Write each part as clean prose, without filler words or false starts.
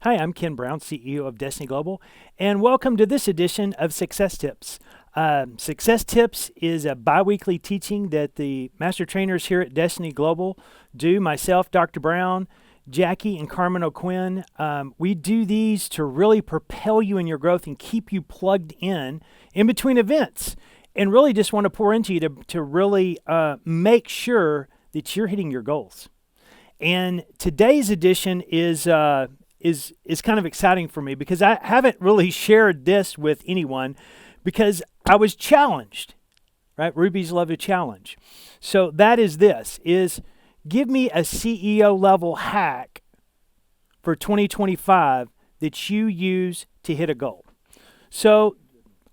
Hi, I'm Ken Brown, CEO of Destiny Global, and welcome to this edition of Success Tips. Success Tips is a bi-weekly teaching that the master trainers here at Destiny Global do. Myself, Dr. Brown, Jackie, and Carmen O'Quinn. We do these to really propel you in your growth and keep you plugged in between events, and really just want to pour into you to really make sure that you're hitting your goals. And today's edition is kind of exciting for me because I haven't really shared this with anyone because I was challenged, right? Rubies love a challenge. So that is this, is give me a CEO level hack for 2025 that you use to hit a goal. So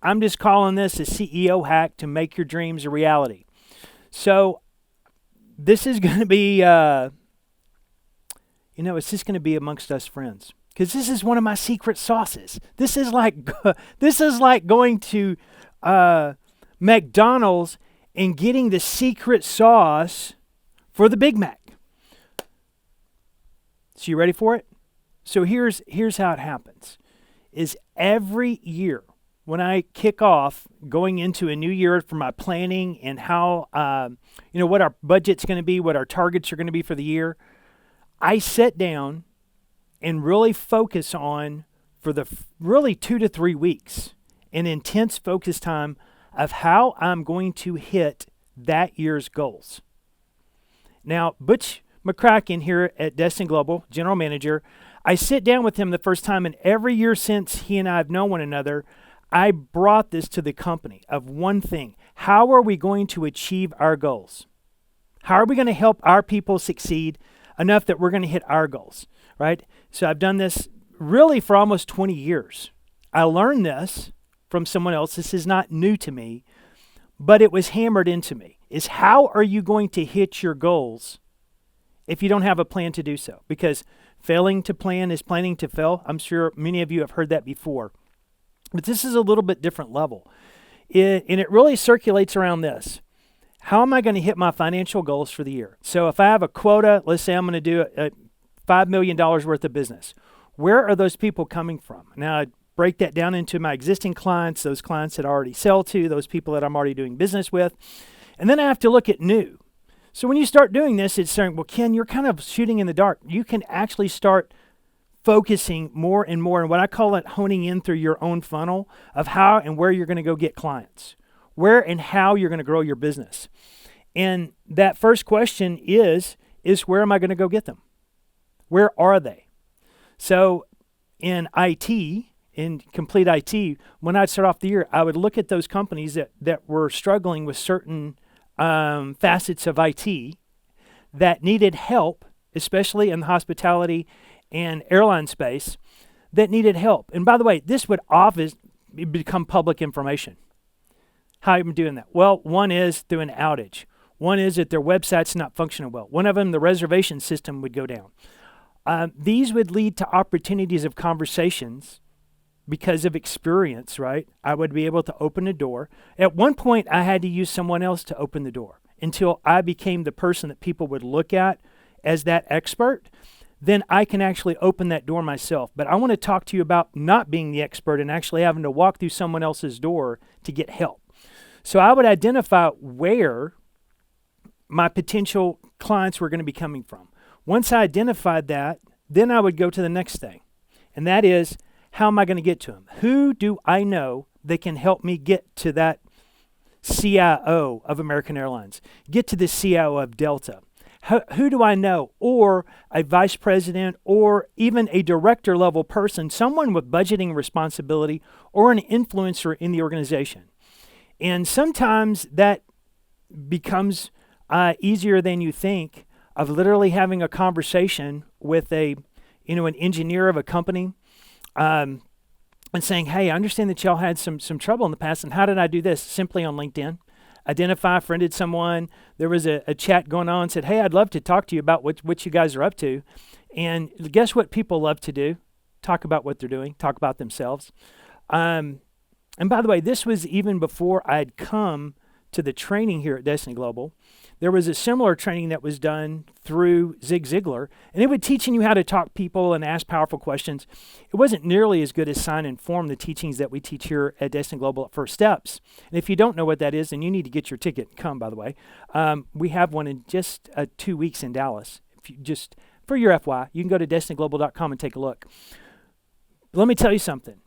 I'm just calling this a CEO hack to make your dreams a reality. So this is going to be, it's just going to be amongst us friends because this is one of my secret sauces. This is like going to McDonald's and getting the secret sauce for the Big Mac. So you ready for it? So here's how it happens. Is every year when I kick off going into a new year for my planning and how what our budget's going to be, what our targets are going to be for the year, I sit down and really focus on, for the really 2 to 3 weeks, an intense focus time of how I'm going to hit that year's goals. Now, Butch McCracken here at Destiny Global, General Manager, I sit down with him the first time, and every year since he and I have known one another, I brought this to the company of one thing. How are we going to achieve our goals? How are we going to help our people succeed enough that we're going to hit our goals, right? So I've done this really for almost 20 years. I learned this from someone else. This is not new to me, but it was hammered into me, is how are you going to hit your goals if you don't have a plan to do so? Because failing to plan is planning to fail. I'm sure many of you have heard that before. But this is a little bit different level. And it really circulates around this. How am I going to hit my financial goals for the year? So if I have a quota, let's say I'm going to do a $5 million worth of business. Where are those people coming from? Now, I break that down into my existing clients, those clients that I already sell to, those people that I'm already doing business with. And then I have to look at new. So when you start doing this, it's saying, well, Ken, you're kind of shooting in the dark. You can actually start focusing more and more, and what I call it honing in through your own funnel of how and where you're going to go get clients, where and how you're going to grow your business. And that first question is where am I going to go get them? Where are they? So in IT, in complete IT, when I'd start off the year, I would look at those companies that were struggling with certain facets of IT that needed help, especially in the hospitality and airline space, that needed help. And by the way, this would often become public information. How am I doing that? Well, one is through an outage. One is that their website's not functioning well. One of them, the reservation system would go down. These would lead to opportunities of conversations because of experience, right? I would be able to open a door. At one point, I had to use someone else to open the door until I became the person that people would look at as that expert. Then I can actually open that door myself. But I want to talk to you about not being the expert and actually having to walk through someone else's door to get help. So I would identify where my potential clients were going to be coming from. Once I identified that, then I would go to the next thing. And that is, how am I going to get to them? Who do I know that can help me get to that CIO of American Airlines? Get to the CIO of Delta? Who do I know? Or a vice president or even a director level person, someone with budgeting responsibility or an influencer in the organization. And sometimes that becomes easier than you think, of literally having a conversation with an engineer of a company and saying, hey, I understand that y'all had some trouble in the past, and how did I do this? Simply on LinkedIn. Identify, friended someone. There was a chat going on, said, hey, I'd love to talk to you about what you guys are up to. And guess what people love to do? Talk about what they're doing, talk about themselves. And by the way, this was even before I'd come to the training here at Destiny Global, there was a similar training that was done through Zig Ziglar, and it was teaching you how to talk people and ask powerful questions. It wasn't nearly as good as Sign and Form, the teachings that we teach here at Destiny Global at First Steps. And if you don't know what that is, then you need to get your ticket and come, by the way. We have one in just 2 weeks in Dallas. If you just, for your FY, you can go to destinyglobal.com and take a look. But let me tell you something.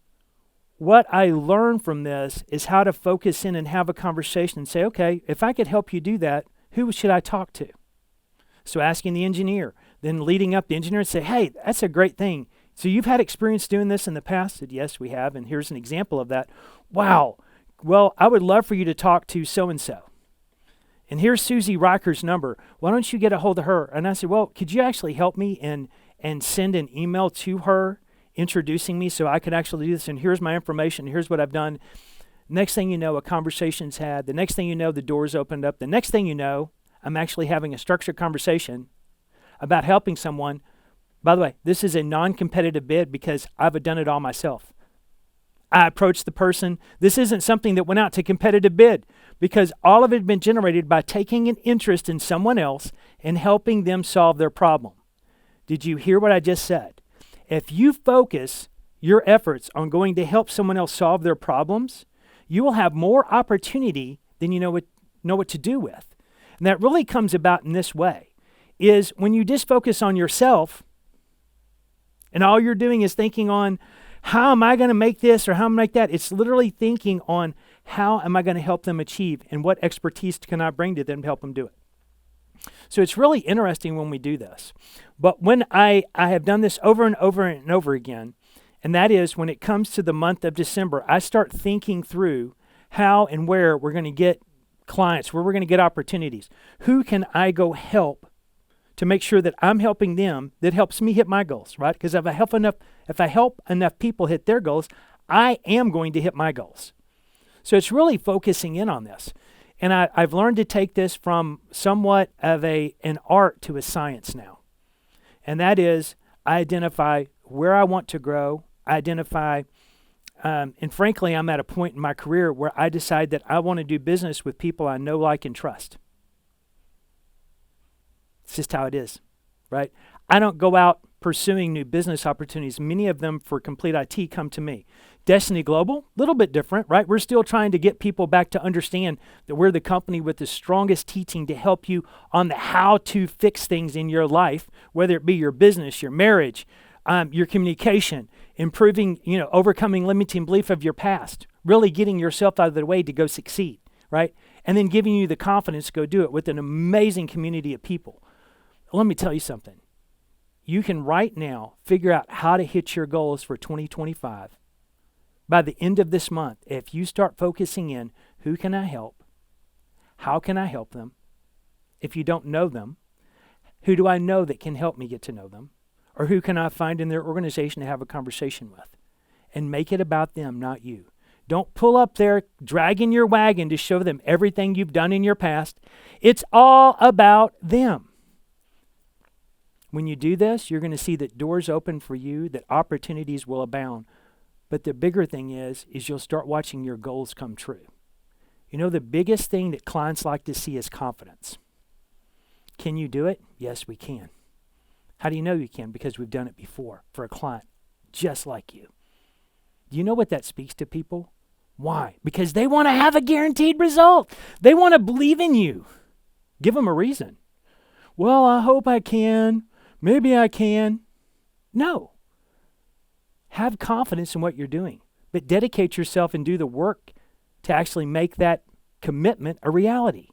What I learned from this is how to focus in and have a conversation and say, okay, if I could help you do that, who should I talk to? So asking the engineer, then leading up the engineer and say, hey, that's a great thing. So you've had experience doing this in the past? I said, yes, we have, and here's an example of that. Wow. Well, I would love for you to talk to so-and-so. And here's Susie Riker's number. Why don't you get a hold of her? And I said, well, could you actually help me and send an email to her introducing me so I could actually do this? And here's my information. Here's what I've done. Next thing you know, a conversation's had. The next thing you know, the door's opened up. The next thing you know, I'm actually having a structured conversation about helping someone. By the way, this is a non-competitive bid because I've done it all myself. I approached the person. This isn't something that went out to competitive bid because all of it had been generated by taking an interest in someone else and helping them solve their problem. Did you hear what I just said? If you focus your efforts on going to help someone else solve their problems, you will have more opportunity than you know what to do with. And that really comes about in this way, is when you just focus on yourself and all you're doing is thinking on how am I going to make this or how am I make that? It's literally thinking on how am I going to help them achieve and what expertise can I bring to them to help them do it. So it's really interesting when we do this. But when I have done this over and over and over again, and that is when it comes to the month of December, I start thinking through how and where we're going to get clients, where we're going to get opportunities. Who can I go help to make sure that I'm helping them that helps me hit my goals, right? Because if I help enough people hit their goals, I am going to hit my goals. So it's really focusing in on this. And I've learned to take this from somewhat of an art to a science now. And that is, I identify where I want to grow. I identify, and frankly, I'm at a point in my career where I decide that I want to do business with people I know, like, and trust. It's just how it is, right? I don't go out pursuing new business opportunities. Many of them for Complete IT come to me. Destiny Global, a little bit different, right? We're still trying to get people back to understand that we're the company with the strongest teaching to help you on the how to fix things in your life, whether it be your business, your marriage, your communication, improving, overcoming limiting belief of your past, really getting yourself out of the way to go succeed, right? And then giving you the confidence to go do it with an amazing community of people. Let me tell you something. You can right now figure out how to hit your goals for 2025. By the end of this month, if you start focusing in, who can I help? How can I help them? If you don't know them, who do I know that can help me get to know them? Or who can I find in their organization to have a conversation with? And make it about them, not you. Don't pull up there dragging your wagon to show them everything you've done in your past. It's all about them. When you do this, you're going to see that doors open for you, that opportunities will abound. But the bigger thing is you'll start watching your goals come true. The biggest thing that clients like to see is confidence. Can you do it? Yes, we can. How do you know you can? Because we've done it before for a client just like you. Do you know what that speaks to people? Why? Because they want to have a guaranteed result. They want to believe in you. Give them a reason. Well, I hope I can. Maybe I can. No. Have confidence in what you're doing, but dedicate yourself and do the work to actually make that commitment a reality.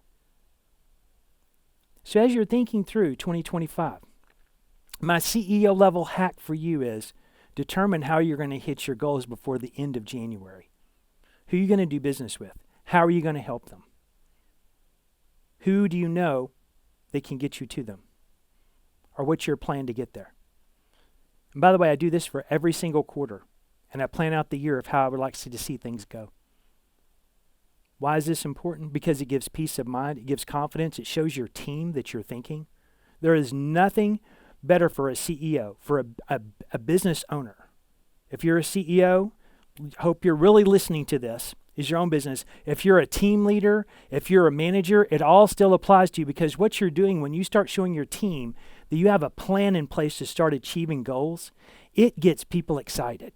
So as you're thinking through 2025, my CEO level hack for you is determine how you're going to hit your goals before the end of January. Who are you going to do business with? How are you going to help them? Who do you know that can get you to them? Or what's your plan to get there? And by the way, I do this for every single quarter, and I plan out the year of how I would like to see things go. Why is this important? Because it gives peace of mind, it gives confidence, it shows your team that you're thinking. There is nothing better for a CEO, for a business owner. If you're a CEO, hope you're really listening to this, is your own business. If you're a team leader, if you're a manager, it all still applies to you, because what you're doing when you start showing your team that you have a plan in place to start achieving goals, it gets people excited.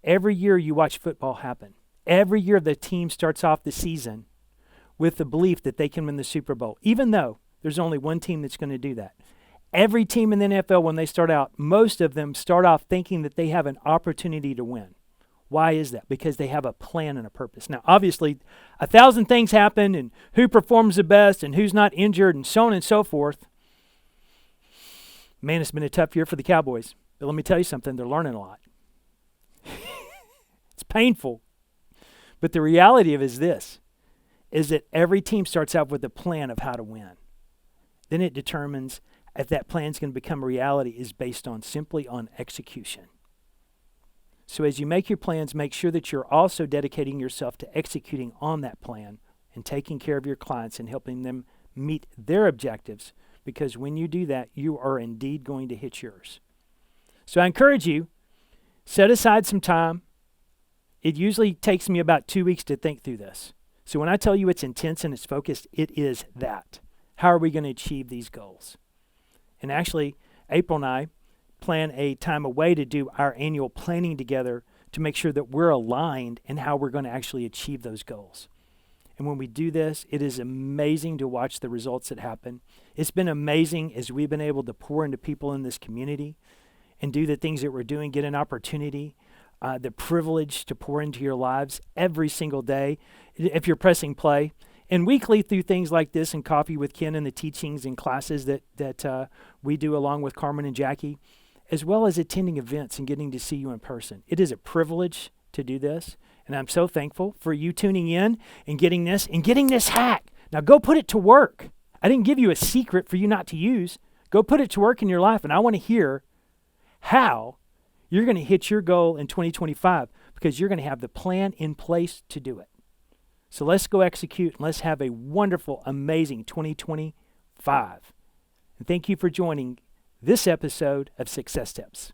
Every year you watch football happen. Every year the team starts off the season with the belief that they can win the Super Bowl, even though there's only one team that's going to do that. Every team in the NFL, when they start out, most of them start off thinking that they have an opportunity to win. Why is that? Because they have a plan and a purpose. Now, obviously, 1,000 things happen, and who performs the best and who's not injured and so on and so forth. Man, it's been a tough year for the Cowboys. But let me tell you something, they're learning a lot. It's painful. But the reality of it is this, is that every team starts out with a plan of how to win. Then it determines if that plan is going to become a reality is based on simply on execution. So as you make your plans, make sure that you're also dedicating yourself to executing on that plan and taking care of your clients and helping them meet their objectives, because when you do that, you are indeed going to hit yours. So I encourage you, set aside some time. It usually takes me about 2 weeks to think through this. So when I tell you it's intense and it's focused, it is that. How are we going to achieve these goals? And actually, April and I plan a time away to do our annual planning together to make sure that we're aligned in how we're going to actually achieve those goals. And when we do this, it is amazing to watch the results that happen. It's been amazing as we've been able to pour into people in this community and do the things that we're doing, get an opportunity, the privilege to pour into your lives every single day if you're pressing play. And weekly through things like this and Coffee with Ken and the teachings and classes that we do along with Carmen and Jackie, as well as attending events and getting to see you in person. It is a privilege to do this, and I'm so thankful for you tuning in and getting this hack. Now go put it to work. I didn't give you a secret for you not to use. Go put it to work in your life, and I want to hear how you're going to hit your goal in 2025, because you're going to have the plan in place to do it. So let's go execute, and let's have a wonderful, amazing 2025. And thank you for joining this episode of Success Tips.